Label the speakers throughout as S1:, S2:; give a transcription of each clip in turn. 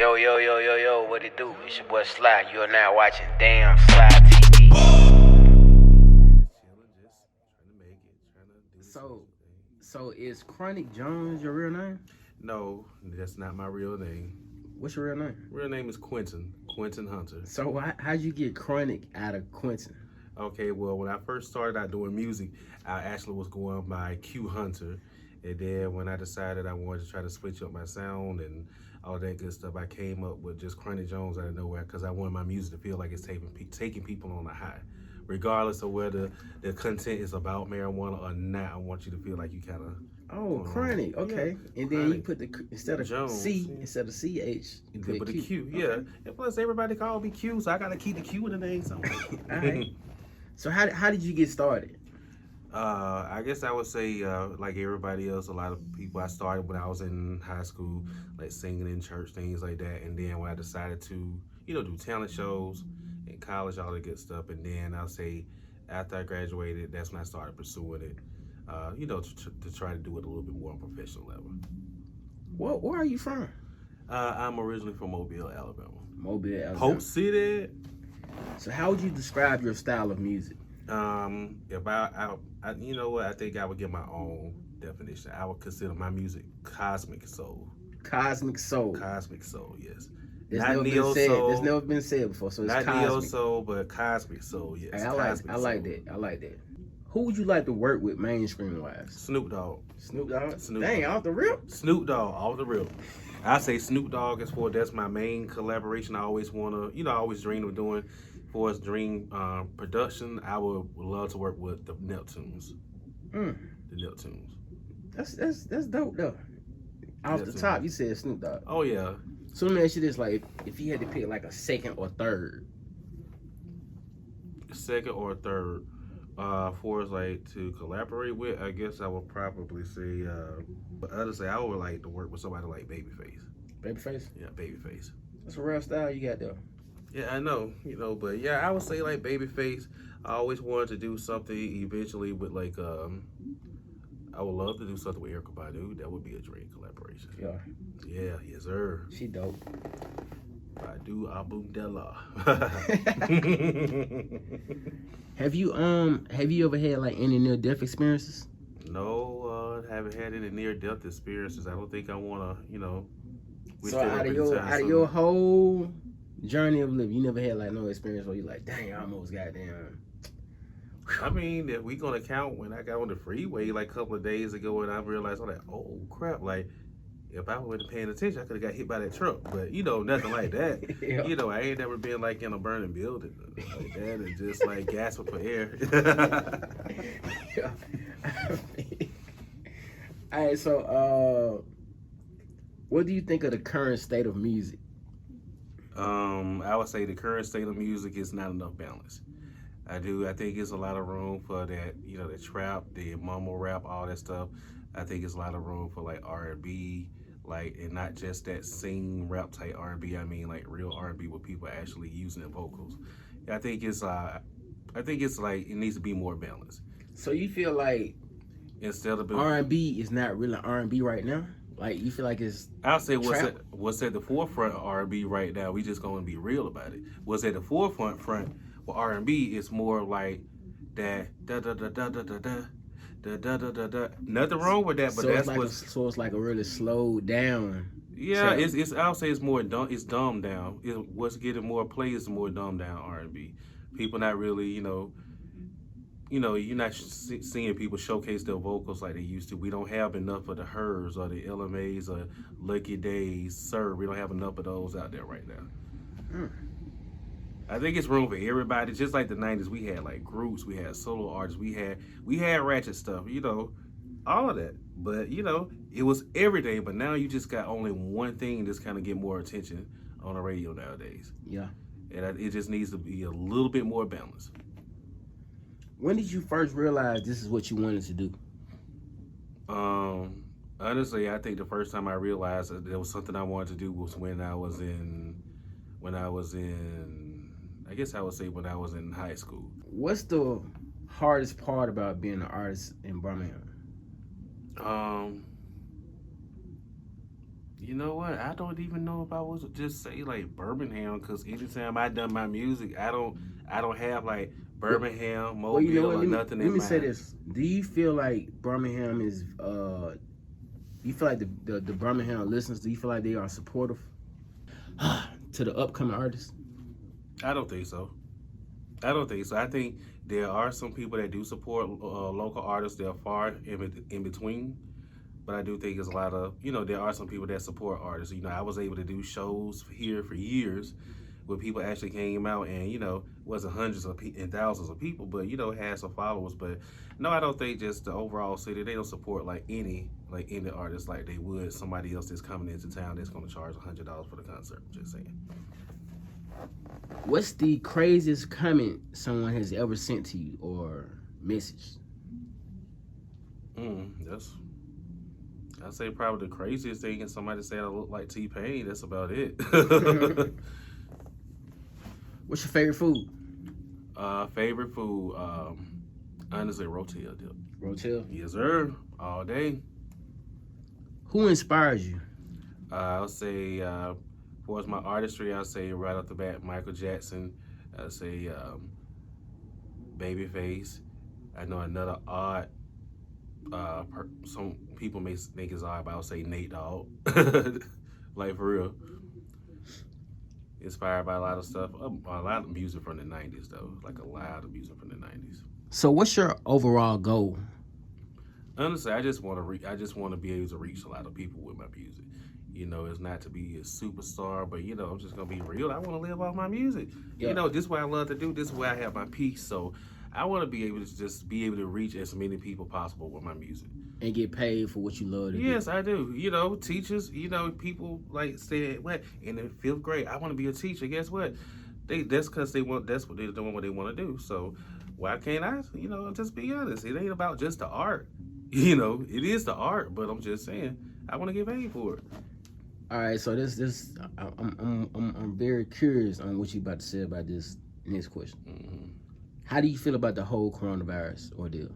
S1: Yo, yo, yo, yo, yo, what it do? It's your boy Sly. You are now watching DAMNSLY TV.
S2: So is Qronik Jonez your real name?
S3: No, that's not my real name.
S2: What's your real name?
S3: Real name is Quentin Hunter.
S2: So how'd you get Qronik out of Quentin?
S3: Okay, well, when I first started out doing music, I actually was going by Q Hunter. And then when I decided I wanted to try to switch up my sound and all that good stuff, I came up with just Qronik Jonez out of nowhere because I wanted my music to feel like it's taking people on a high. Regardless of whether the content is about marijuana or not, I want you to feel like you kind of...
S2: Oh, Qronik, okay. Yeah, and then
S3: Qronik.
S2: You put the, instead of
S3: Jones,
S2: C, instead of CH, you put
S3: a
S2: Q.
S3: Q, yeah.
S2: Okay.
S3: And plus, everybody call me Q, so I got to keep the Q in the name. So.
S2: All right. So how did you get started?
S3: I guess I would say, like everybody else, a lot of people, I started when I was in high school, like singing in church, things like that. And then when I decided to, do talent shows in college, all that good stuff. And then I'll say after I graduated, that's when I started pursuing it, to try to do it a little bit more on a professional level.
S2: Where are you from?
S3: I'm originally from Mobile, Alabama.
S2: Mobile, Alabama.
S3: Hope City.
S2: So how would you describe your style of music?
S3: If I you know what, I think I would give my own definition. I would consider my music cosmic soul.
S2: Cosmic soul.
S3: Cosmic soul, yes.
S2: It's
S3: not
S2: never
S3: neo
S2: been said.
S3: soul.
S2: It's never been said before, so it's
S3: not
S2: cosmic.
S3: Neo soul, but cosmic soul, yes.
S2: Hey, I like that. I like that. Who would you like to work with mainstream wise?
S3: Snoop Dogg.
S2: Snoop Dogg?
S3: Snoop
S2: Dang,
S3: Dogg.
S2: off the rip?
S3: Snoop Dogg, off the rip. I say Snoop Dogg that's my main collaboration. I always want to, I always dream of doing. For his dream production, I would love to work with the Neptunes. The Neptunes.
S2: That's dope though. Off the top, you said Snoop Dogg.
S3: Oh yeah.
S2: So let me ask you this: like, if you had to pick like a second or third.
S3: Second or third, for us like to collaborate with, I guess I would probably say. But honestly, I would like to work with somebody like Babyface.
S2: Babyface?
S3: Yeah, Babyface.
S2: That's a real style you got there.
S3: Yeah, I know, but yeah, I would say like Babyface. I always wanted to do something eventually with like, I would love to do something with Erykah Badu. That would be a dream collaboration.
S2: Yeah.
S3: Yeah, yes sir.
S2: She dope.
S3: Badu Abundella.
S2: Have you ever had like any near death experiences?
S3: No, haven't had any near death experiences. I don't think I wanna,
S2: So out of your whole journey of living, you never had like no experience where you like, dang, I almost got down.
S3: I mean, if we gonna count when I got on the freeway like a couple of days ago and I realized, I'm like, oh crap, like if I wasn't paying attention, I could have got hit by that truck. But nothing like that.
S2: Yeah.
S3: I ain't never been like in a burning building like that and just like gasping for air.
S2: Yeah. All right, so what do you think of the current state of music?
S3: I would say the current state of music is not enough balance. I think it's a lot of room for that, the trap, the mumble rap, all that stuff. I think it's a lot of room for like R&B, and not just that sing rap type R&B. I mean like real R&B with people actually using their vocals. I think it's like it needs to be more balanced.
S2: So you feel like
S3: instead of
S2: R&B is not really R&B right now? Like you feel like it's
S3: I'll say what's at the forefront of R&B right now. We just gonna be real about it. What's at the forefront with R&B is more like that da da da da da da da da da da da da. Nothing wrong with that, but
S2: so
S3: that's
S2: so it's like a really slowed down.
S3: Yeah, it's I'll say it's more dumb. It's dumbed down. What's getting more play is more dumbed down R&B. People not really, you're not seeing people showcase their vocals like they used to. We don't have enough of the Hers or the LMAs or Lucky Days, Sir. We don't have enough of those out there right now. I think it's room for everybody. Just like the 90s, we had like groups, we had solo artists, we had ratchet stuff, all of that. But, it was everything. But now you just got only one thing that's kind of get more attention on the radio nowadays.
S2: Yeah.
S3: And it just needs to be a little bit more balanced.
S2: When did you first realize this is what you wanted to do?
S3: Honestly, I think the first time I realized that there was something I wanted to do was when I was in, I guess I would say when I was in high school.
S2: What's the hardest part about being an artist in Birmingham?
S3: You know what? I don't even know if I was just say like Birmingham, because anytime I done my music, I don't have like Birmingham,
S2: Well, you know
S3: Mobile,
S2: what?
S3: or nothing
S2: Let
S3: in
S2: me say
S3: mind.
S2: this. Do you feel like Birmingham is? You feel like the Birmingham listeners? Do you feel like they are supportive to the upcoming artists?
S3: I don't think so. I don't think so. I think there are some people that do support local artists. They're far in between. But I do think there's a lot of, there are some people that support artists. I was able to do shows here for years where people actually came out and, wasn't hundreds of and thousands of people, but, had some followers. But no, I don't think just the overall city, they don't support like any artist like they would somebody else that's coming into town that's going to charge $100 for the concert. Just saying.
S2: What's the craziest comment someone has ever sent to you or message?
S3: I'd say probably the craziest thing is somebody said I look like T-Pain. That's about it.
S2: What's your favorite food?
S3: Favorite food, honestly, Rotel dip.
S2: Rotel?
S3: Yes, sir. All day.
S2: Who inspires you?
S3: I'll say, for my artistry, I'll say right off the bat, Michael Jackson. I'll say Babyface. I know another odd, some people may think it's odd, but I'll say Nate Dogg. Like, for real. Inspired by a lot of stuff, a lot of music from the 90s, though. Like, a lot of music from the 90s.
S2: So what's your overall goal?
S3: Honestly, I just want to be able to reach a lot of people with my music. It's not to be a superstar, but I'm just gonna be real. I want to live off my music.
S2: Yeah.
S3: This is what I love to do. This is where I have my peace. So I want to be able to just be able to reach as many people possible with my music
S2: and get paid for what you love to do.
S3: Yes, I do. Teachers. People like said, "What in the 5th grade? I want to be a teacher." Guess what? That's because they want. That's what they're doing. What they want to do. So why can't I? Just be honest. It ain't about just the art. It is the art, but I'm just saying I want to get paid for it.
S2: All right, so I'm very curious on what you about to say about this next question.
S3: Mm-hmm.
S2: How do you feel about the whole coronavirus ordeal?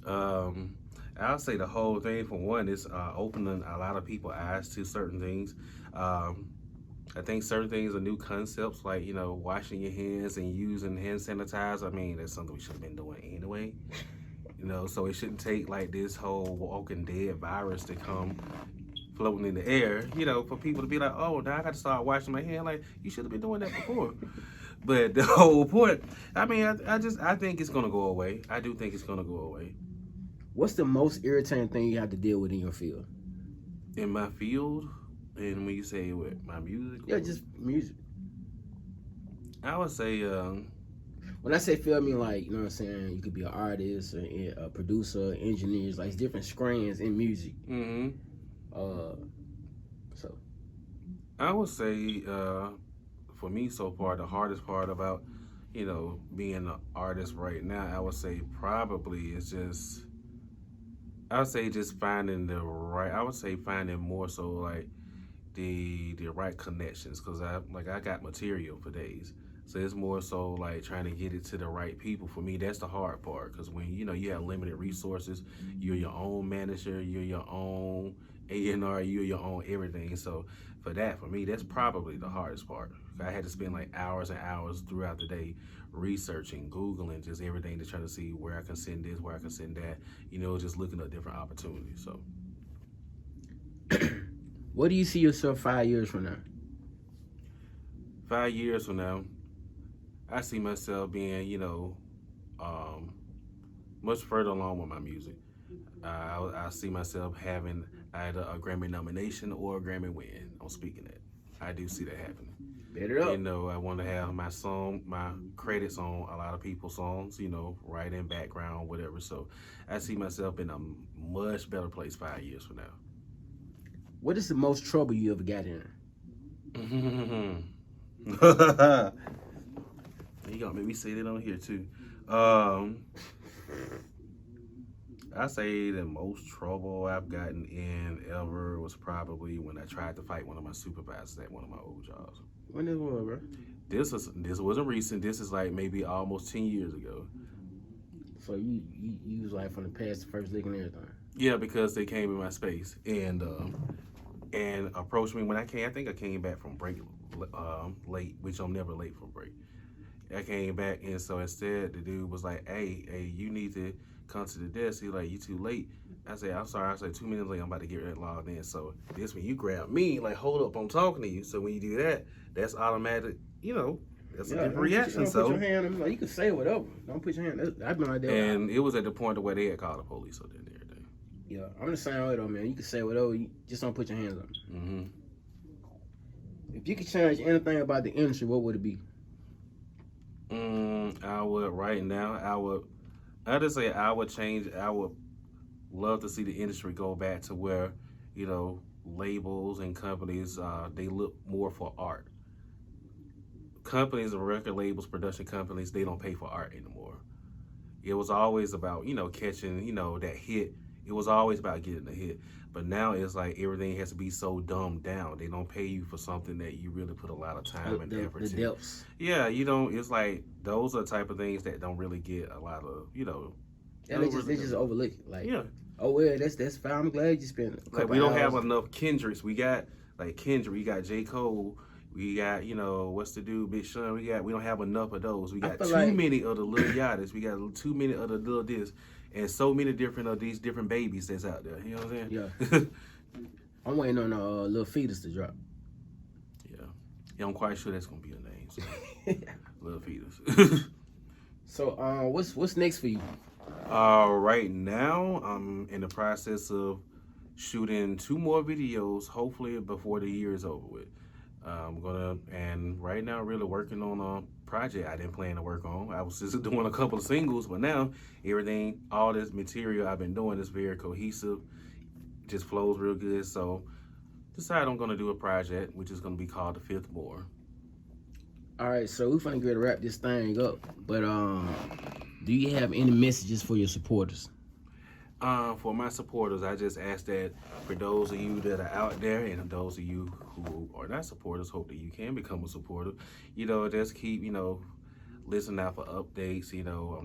S3: I'll say the whole thing, for one, is opening a lot of people's eyes to certain things. I think certain things are new concepts, like washing your hands and using hand sanitizer. I mean, that's something we should have been doing anyway. So it shouldn't take like this whole Walking Dead virus to come floating in the air, for people to be like, oh, now I got to start washing my hand. Like, you should have been doing that before. But the whole point, I mean, I think it's going to go away. I do think it's going to go away.
S2: What's the most irritating thing you have to deal with in your field?
S3: In my field? And when you say what, my music?
S2: Yeah, just music.
S3: I would say,
S2: when I say field, I mean like, you know what I'm saying? You could be an artist, a producer, engineers, like different strands in music.
S3: Mm-hmm.
S2: So
S3: I would say, for me so far, the hardest part about, being an artist right now, I would say probably it's just, I would say just finding finding more so like the right connections, because I got material for days. So it's more so like trying to get it to the right people. For me, that's the hard part, because when you have limited resources, you're your own manager, you're your own A&R, you're your own everything. So for me, that's probably the hardest part. I had to spend like hours and hours throughout the day researching, Googling, just everything to try to see where I can send this, where I can send that, just looking at different opportunities. So
S2: what do you see yourself 5 years from now?
S3: 5 years from now, I see myself being, much further along with my music. I see myself having either a Grammy nomination or a Grammy win. I'm speaking that. I do see that happening.
S2: Better up.
S3: I want to have my credits on a lot of people's songs, writing, background, whatever. So I see myself in a much better place 5 years from now.
S2: What is the most trouble you ever got in?
S3: You gonna make me say that on here too. I say the most trouble I've gotten in ever was probably when I tried to fight one of my supervisors at one of my old jobs.
S2: When this was, bro?
S3: This wasn't recent. This is like maybe almost 10 years ago.
S2: So you was like from the past, the first lick and everything?
S3: Yeah, because they came in my space, and and approached me when I came. I think I came back from break late, which I'm never late from break. I came back, and so instead the dude was like, hey, you need to come to the desk. He like, you too late. I said, I'm sorry. I said 2 minutes late. I'm about to get ready logged in. So this when you grab me, like, hold up, I'm talking to you. So when you do that, that's automatic. You know, that's a different reaction.
S2: So put your hand on, like, you can say whatever. Don't put your hand. I've been like that.
S3: And it was at the point where they had called the police. So then everything.
S2: Yeah, I'm the same way though, man. You can say whatever. You just don't put your hands on.
S3: Mm-hmm.
S2: If you could change anything about the industry, what would it be?
S3: I would right now. I would say I would change. I would love to see the industry go back to where, you know, labels and companies they look more for art. Companies and record labels, production companies, they don't pay for art anymore. It was always about, you know, catching, you know, that hit. It was always about getting the hit. But now it's like everything has to be so dumbed down. They don't pay you for something that you really put a lot of time and effort
S2: the
S3: to.
S2: depths.
S3: Yeah, you know, it's like those are the type of things that don't really get a lot of, you know.
S2: Yeah, they just overlook it. Like,
S3: yeah.
S2: Oh well, that's fine. I'm glad you spent.
S3: Like we don't have enough Kendricks. We got like Kendrick. We got J. Cole. We got, you know, what's the dude, Big Sean. We don't have enough of those. We got too many of the little Yachties. We got too many of the little this, and so many different of these different babies that's out there. You know what I'm saying?
S2: Yeah. I'm waiting on Little Fetus to drop.
S3: Yeah, I'm quite sure that's gonna be a name. So. Little Fetus.
S2: So, what's next for you?
S3: Right now, I'm in the process of shooting 2 more videos, hopefully before the year is over with. And right now, really working on a project I didn't plan to work on. I was just doing a couple of singles, but now everything, all this material I've been doing is very cohesive, just flows real good. So, decided I'm gonna do a project, which is gonna be called The Fifth More.
S2: All right, so we're finna get to wrap this thing up, but do you have any messages for your supporters?
S3: For my supporters, I just ask that for those of you that are out there and those of you who are not supporters, hope that you can become a supporter. You know, just keep, you know, listening out for updates. You know,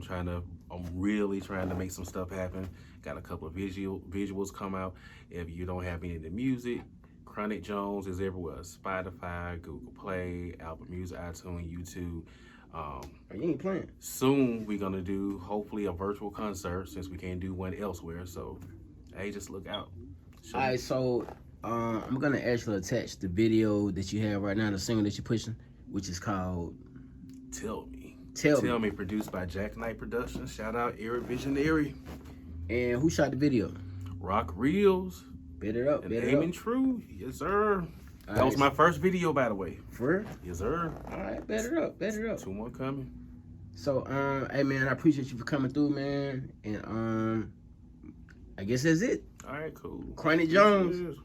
S3: I'm really trying to make some stuff happen. Got a couple of visuals come out. If you don't have any of the music, Qronik Jonez is everywhere. Spotify, Google Play, Apple Music, iTunes, YouTube.
S2: You ain't playing.
S3: Soon we're gonna do hopefully a virtual concert since we can't do one elsewhere. So, hey, just look out.
S2: All right, so I'm gonna actually attach the video that you have right now, the single that you're pushing, which is called
S3: Tell Me.
S2: Tell Me,
S3: produced by Jack Knight Productions. Shout out Eric Visionary.
S2: And who shot the video?
S3: Rock Reels.
S2: Bet it up.
S3: And Aiming True. Yes, sir. That was my first video, by the way.
S2: For real?
S3: Yes, sir.
S2: All right, bet it up. 2
S3: more coming.
S2: So, hey, man, I appreciate you for coming through, man. And, I guess that's it.
S3: All right, cool.
S2: Qronik Jonez.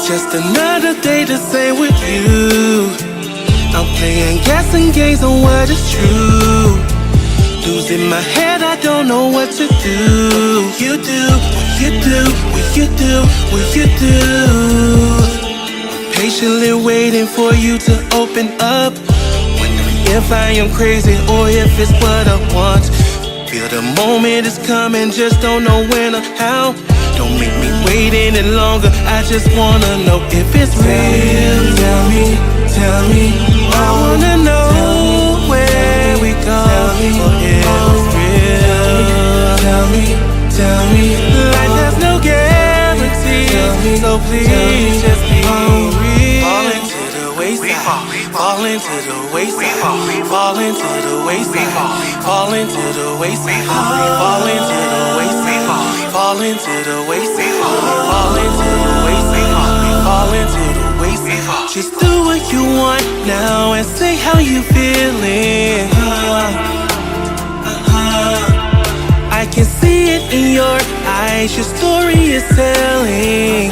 S4: Just another day to stay with you. I'm playing guessing games on what is true. Losing my head, I don't know what to do. You do, what you do, what you do, what you do. Patiently waiting for you to open up. Wondering if I am crazy or if it's what I want. Feel the moment is coming, just don't know when or how. Don't make me wait any longer, I just wanna know if it's real. Tell me, I wanna know where we go. If it's real. Tell me, life has no guarantee. So please just be real. Fall into the wayside, fall into the wayside, fall into the wayside, fall into the wayside, fall into the wayside, fall into the wayside, fall into the wayside, fall into the wayside. Just do what you want now and say how you feeling. I can see it in your eyes. price your story is telling.